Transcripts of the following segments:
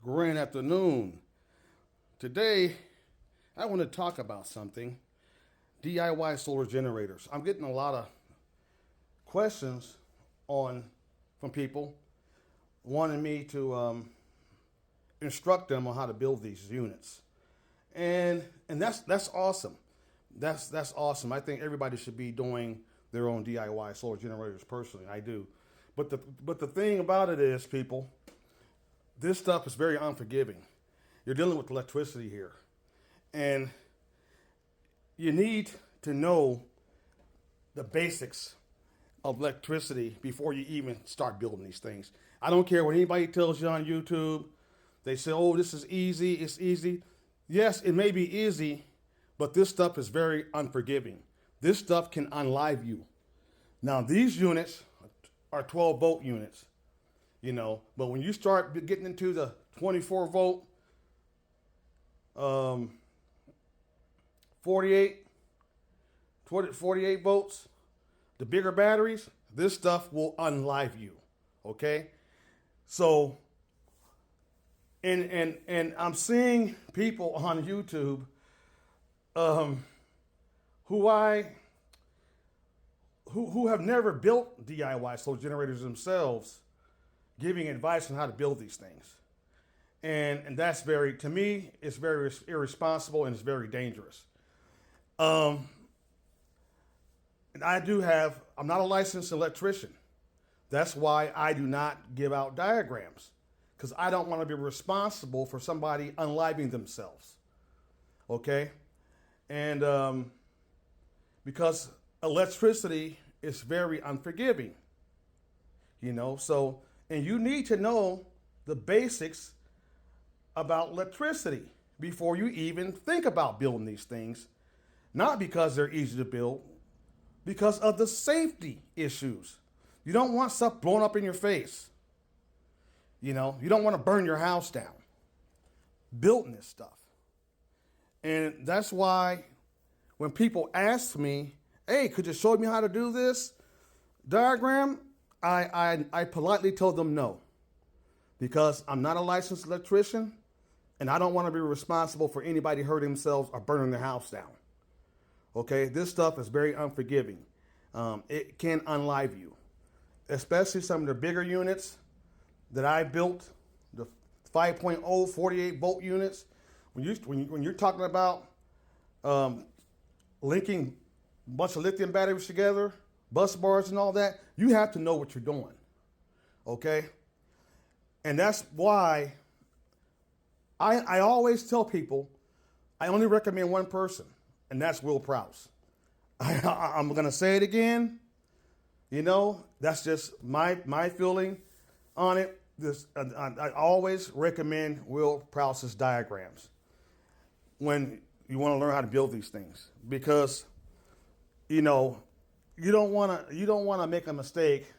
Grand afternoon. Today, I want to talk about something. DIY solar generators. I'm getting a lot of questions from people wanting me to instruct them on how to build these units, and that's awesome. That's awesome. I think everybody should be doing their own DIY solar generators. Personally, I do. But the thing about it is, people, this stuff is very unforgiving. You're dealing with electricity here, and you need to know the basics of electricity before you even start building these things. I don't care what anybody tells you on YouTube. They say, oh, this is easy, it's easy. Yes, it may be easy, but this stuff is very unforgiving. This stuff can unlive you. Now, these units are 12-volt units, but when you start getting into the 24-volt, 48 volts, the bigger batteries, this stuff will unlive you. Okay? So, and I'm seeing people on YouTube who have never built DIY solar generators themselves, giving advice on how to build these things. And that's to me, it's very irresponsible and it's very dangerous. And I'm not a licensed electrician. That's why I do not give out diagrams, because I don't want to be responsible for somebody unliving themselves. Okay? And because electricity is very unforgiving, so, and you need to know the basics about electricity before you even think about building these things. Not because they're easy to build, because of the safety issues. You don't want stuff blown up in your face. You don't want to burn your house down building this stuff. And that's why when people ask me, hey, could you show me how to do this diagram? I politely told them no, because I'm not a licensed electrician and I don't want to be responsible for anybody hurting themselves or burning their house down. Okay, this stuff is very unforgiving. It can unlive you, especially some of the bigger units that I built, the 5.0 48-volt units. When you're talking about linking a bunch of lithium batteries together, bus bars and all that, you have to know what you're doing. Okay, and that's why I always tell people I only recommend one person, and that's Will Prowse. I'm going to say it again. That's just my feeling on it. I always recommend Will Prowse's diagrams when you want to learn how to build these things, because you don't want to make a mistake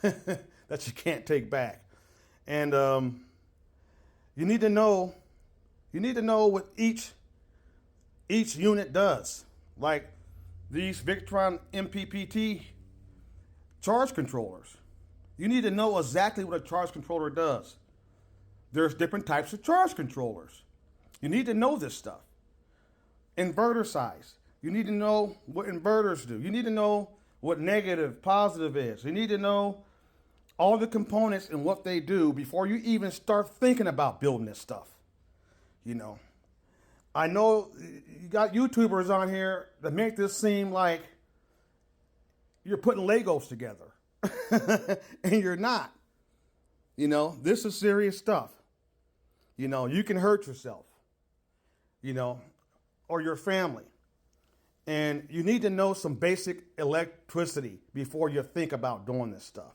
that you can't take back. And you need to know what each unit does. Like these Victron MPPT charge controllers. You need to know exactly what a charge controller does. There's different types of charge controllers. You need to know this stuff. Inverter size. You need to know what inverters do. You need to know what negative, positive is. You need to know all the components and what they do before you even start thinking about building this stuff. I know you got YouTubers on here that make this seem like you're putting Legos together. And you're not. This is serious stuff. You can hurt yourself, or your family. And you need to know some basic electricity before you think about doing this stuff.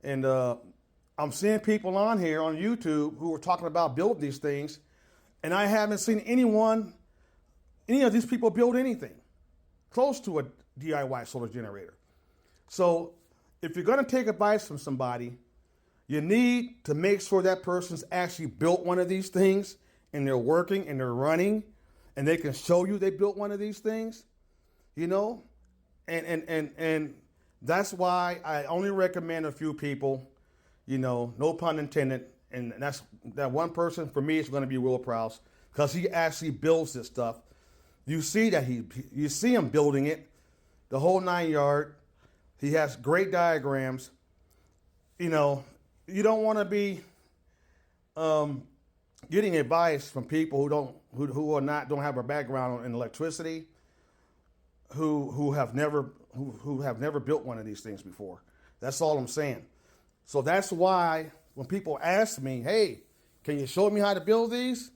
And I'm seeing people on here on YouTube who are talking about building these things, and I haven't seen any of these people build anything close to a DIY solar generator. So if you're going to take advice from somebody, you need to make sure that person's actually built one of these things and they're working and they're running and they can show you they built one of these things, and that's why I only recommend a few people, no pun intended, and that's that one person for me is going to be Will Prowse because he actually builds this stuff. You see that you see him building it, the whole 9 yard. He has great diagrams. You know, you don't want to be getting advice from people who don't have a background in electricity, who have never built one of these things before. That's all I'm saying. So that's why when people ask me, hey, can you show me how to build these?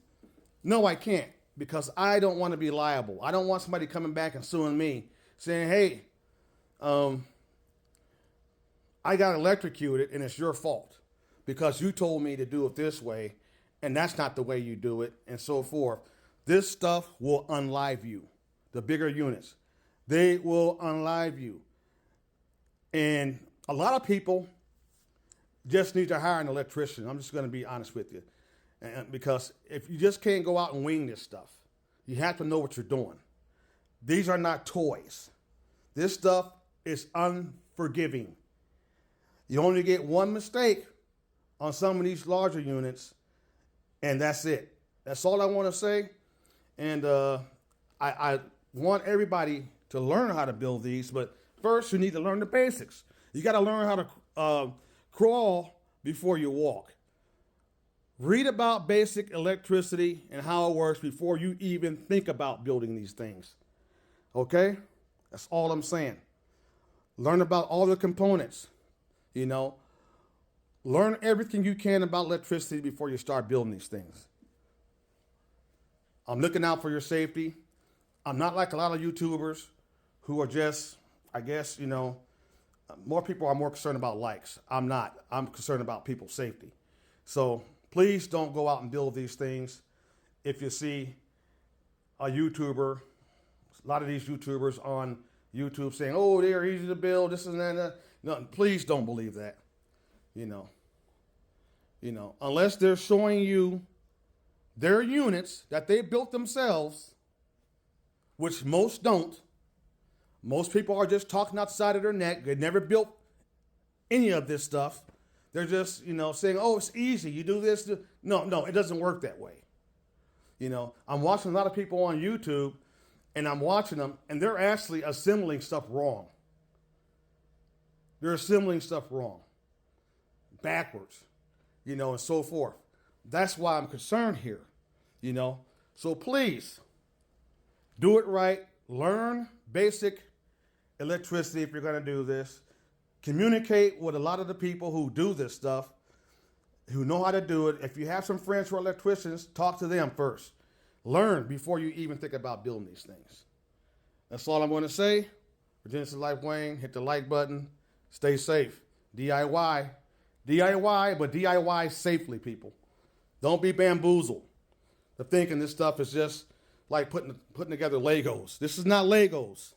No, I can't, because I don't want to be liable. I don't want somebody coming back and suing me saying, hey, I got electrocuted and it's your fault because you told me to do it this way and that's not the way you do it, and so forth. This stuff will unlive you. The bigger units, they will unlive you. And a lot of people just need to hire an electrician. I'm just going to be honest with you. And because if you just can't go out and wing this stuff, you have to know what you're doing. These are not toys. This stuff is unforgiving. You only get one mistake on some of these larger units, and that's it. That's all I want to say. And I want everybody to learn how to build these, but first you need to learn the basics. You got to learn how to crawl before you walk. Read about basic electricity and how it works before you even think about building these things. Okay? That's all I'm saying. Learn about all the components. You know, learn everything you can about electricity before you start building these things. I'm looking out for your safety. I'm not like a lot of YouTubers who are just, I guess, you know, more people are more concerned about likes. I'm not. I'm concerned about people's safety. So please don't go out and build these things. If you see a YouTuber, a lot of these YouTubers on YouTube saying, oh, they're easy to build, this and that. No, please don't believe that. You know, unless they're showing you their units that they built themselves, which most don't. Most people are just talking outside of their neck. They never built any of this stuff. They're just, you know, saying, oh, it's easy. You do this. No, it doesn't work that way. You know, I'm watching a lot of people on YouTube, and I'm watching them, and they're actually assembling stuff wrong. They're assembling stuff wrong, backwards, you know, and so forth. That's why I'm concerned here, you know. So please, do it right. Learn basic electricity if you're going to do this. Communicate with a lot of the people who do this stuff, who know how to do it. If you have some friends who are electricians, talk to them first. Learn before you even think about building these things. That's all I'm going to say. For Genesis Life Wayne, hit the like button. Stay safe. DIY. DIY, but DIY safely, people. Don't be bamboozled to thinking this stuff is just like putting together Legos. This is not Legos.